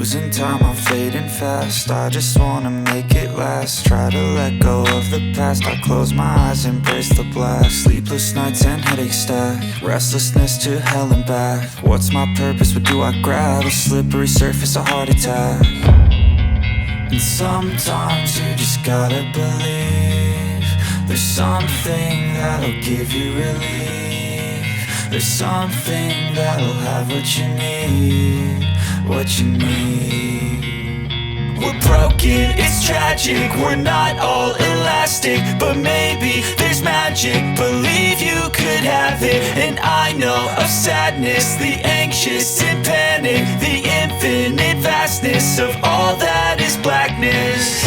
losing time, I'm fading fast. I just wanna make it last. Try to let go of the past. I close my eyes, embrace the blast. Sleepless nights and headaches stack. Restlessness to hell and back. What's my purpose? What do I grab? A slippery surface, a heart attack. And sometimes you just gotta believe there's something that'll give you relief. There's something that'll have what you need, what you need. We're broken, it's tragic, we're not all elastic, but maybe there's magic. Believe you could have it. And I know of sadness, the anxious and panic, the infinite vastness of all that is blackness.